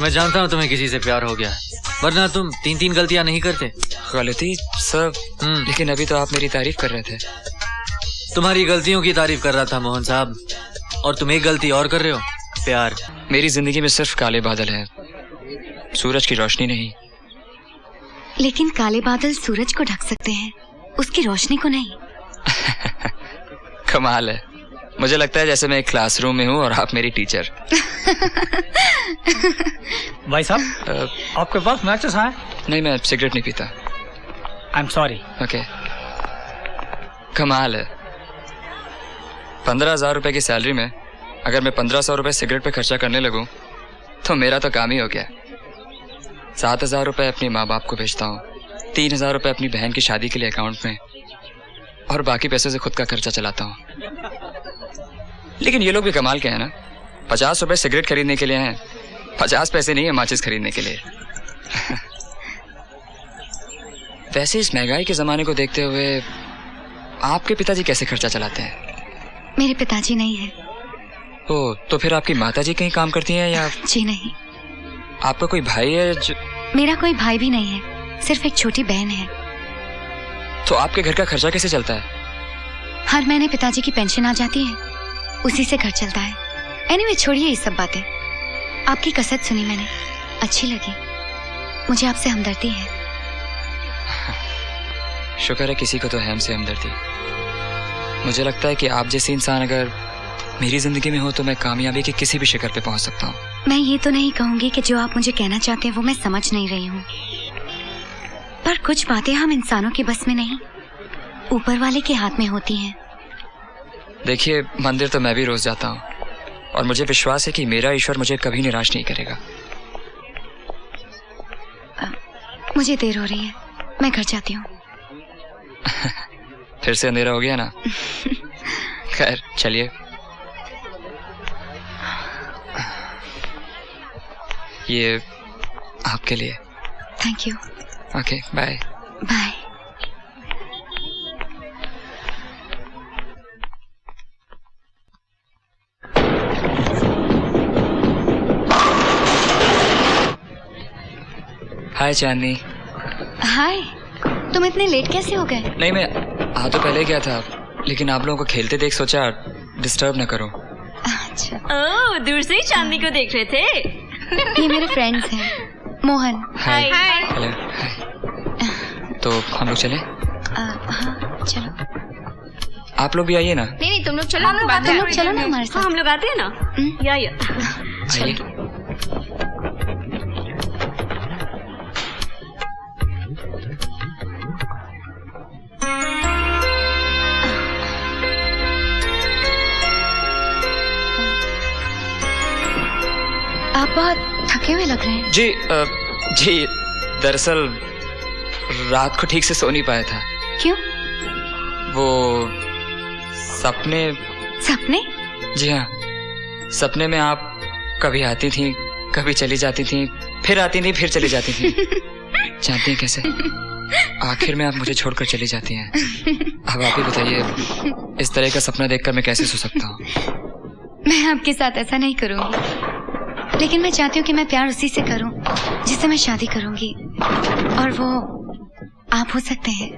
मैं जानता हूँ तुम्हें किसी से प्यार हो गया है, वरना तुम 3-3 गलतियां नहीं करते। गलती सर, लेकिन अभी तो आप मेरी तारीफ कर रहे थे। तुम्हारी गलतियों की तारीफ कर रहा था मोहन साहब, और तुम एक गलती और कर रहे हो, प्यार। मेरी जिंदगी में सिर्फ काले बादल हैं, सूरज की रोशनी नहीं। लेकिन काले बादल सूरज को ढक सकते हैं, उसकी रोशनी को नहीं। कमाल है, मुझे लगता है जैसे मैं एक क्लासरूम में हूँ और आप मेरी टीचर। भाई साहब, आपके पास मैचेस हैं? नहीं, मैं सिगरेट नहीं पीता। I am sorry. ओके। कमाल है, 15,000 रुपए की सैलरी में अगर मैं 1,500 रुपए सिगरेट पे खर्चा करने लगूं तो मेरा तो काम ही हो गया। 7,000 रुपए अपने माँ बाप को भेजता हूँ, 3,000 रुपए अपनी बहन की शादी के लिए अकाउंट में, और बाकी पैसे से खुद का खर्चा चलाता हूँ। लेकिन ये लोग भी कमाल के हैं ना, 50 रुपए सिगरेट खरीदने के लिए हैं, 50 पैसे नहीं है माचिस खरीदने के लिए। वैसे इस महंगाई के जमाने को देखते हुए आपके पिताजी कैसे खर्चा चलाते हैं? मेरे पिताजी नहीं है। ओ, तो फिर आपकी माताजी कहीं काम करती हैं या? जी नहीं। आपका कोई भाई है जो? मेरा कोई भाई भी नहीं है, सिर्फ एक छोटी बहन है। तो आपके घर का खर्चा कैसे चलता है? हर महीने पिताजी की पेंशन आ जाती है, उसी से घर चलता है। एनीवे, छोड़िए ये सब बातें। आपकी कसरत सुनी मैंने, अच्छी लगी, मुझे आपसे हमदर्दी है। शुक्र है किसी को तो है हमसे हमदर्दी। मुझे लगता है कि आप जैसे इंसान अगर मेरी जिंदगी में हो तो मैं कामयाबी के किसी भी शिखर पे पहुंच सकता हूँ। मैं ये तो नहीं कहूंगी कि जो आप मुझे कहना चाहते हैं वो मैं समझ नहीं रही हूँ, पर कुछ बातें हम इंसानों के बस में नहीं, ऊपर वाले के हाथ में होती हैं। देखिए, मंदिर तो मैं भी रोज जाता हूँ और मुझे विश्वास है कि मेरा ईश्वर मुझे कभी निराश नहीं करेगा। मुझे देर हो रही है, मैं घर जाती हूँ। फिर से अंधेरा हो गया ना। खैर चलिए। ये आपके लिए। Thank you. Okay, bye. Bye. Hi Chandni. Hi, तुम इतने लेट कैसे हो गए? नहीं, मैं आ तो पहले गया था, लेकिन आप लोगों को खेलते देख सोचा डिस्टर्ब ना करूं। अच्छा। ओह, दूर से ही चांदनी को देख रहे थे। ये मेरे फ्रेंड्स हैं, मोहन। हाय। हेलो। हाय। तो हम लोग चले? हाँ चलो। आप लोग भी आइए ना। नहीं, तुम लोग चलो, तुम लोग चलो ना हमारे साथ। हाँ, हम लोग आते हैं ना। या आइए। आप बहुत थके हुए लग रहे हैं। जी, दरअसल रात को ठीक से सो नहीं पाया था। क्यों? वो सपने। जी हाँ, सपने में आप कभी आती थी, कभी चली जाती थी, फिर आती थी, फिर चली जाती थी। जानती हैं कैसे? आखिर में आप मुझे छोड़कर चली जाती हैं। अब आप ही बताइए, इस तरह का सपना देखकर मैं कैसे सो सकता हूँ? मैं आपके साथ ऐसा नहीं करूंगी, लेकिन मैं चाहती हूँ कि मैं प्यार उसी से करूं जिससे मैं शादी करूंगी, और वो आप हो सकते हैं।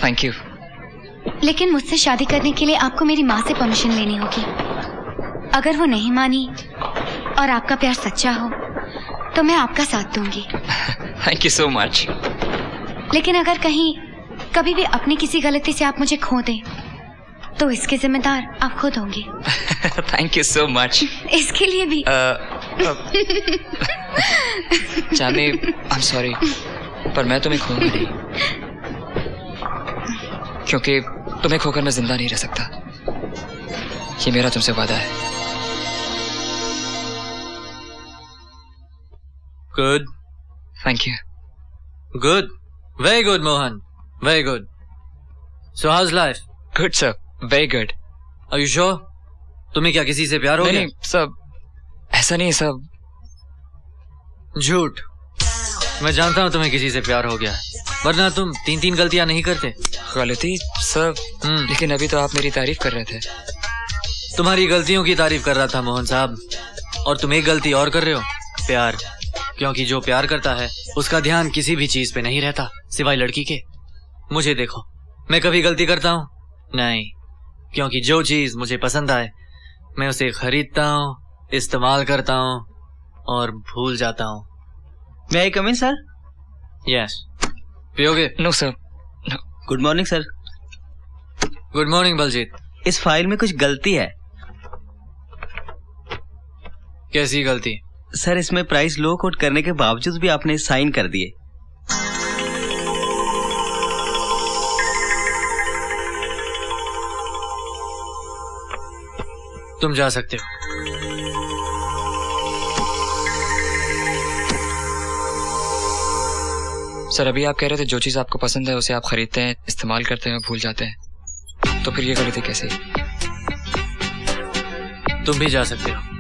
Thank you. लेकिन मुझसे शादी करने के लिए आपको मेरी माँ से परमिशन लेनी होगी। अगर वो नहीं मानी और आपका प्यार सच्चा हो तो मैं आपका साथ दूंगी। Thank you so much. लेकिन अगर कहीं कभी भी अपनी किसी गलती से आप मुझे खो दें तो इसके जिम्मेदार आप खुद होंगे। Thank you so much. इसके लिए भी चांदनी, आई एम सॉरी, पर मैं तुम्हें खोऊंगा नहीं, क्योंकि तुम्हें खोकर मैं जिंदा नहीं रह सकता। ये मेरा तुमसे वादा है। Good. Thank you. Good, very good Mohan, very good. So how's life? Good sir, very good. Are you sure? तुम्हें क्या किसी से प्यार हो गया? नहीं सब ऐसा नहीं है सब। झूठ। मैं जानता हूँ तुम्हें किसी से प्यार हो गया है, वरना तुम 3-3 गलतियां नहीं करते। गलती सब, लेकिन अभी तो आप मेरी तारीफ कर रहे थे। तुम्हारी गलतियों की तारीफ कर रहा था मोहन साहब, और तुम एक गलती और कर रहे हो, प्यार, क्योंकि जो प्यार करता है उसका ध्यान किसी भी चीज पे नहीं रहता सिवाय लड़की के। मुझे देखो, मैं कभी गलती करता हूँ? नहीं, क्योंकि जो चीज मुझे पसंद आए मैं उसे खरीदता हूँ, इस्तेमाल करता हूँ और भूल जाता हूँ। May I come in sir? Yes. पियोगे? No sir. Good morning sir. Good morning Baljit. इस फाइल में कुछ गलती है कैसी गलती? सर। इसमें प्राइस लो कोट करने के बावजूद भी आपने साइन कर दिए। तुम जा सकते हो। सर अभी आप कह रहे थे जो चीज आपको पसंद है उसे आप खरीदते हैं, इस्तेमाल करते हैं, भूल जाते हैं, तो फिर ये गलती कैसे? तुम भी जा सकते हो।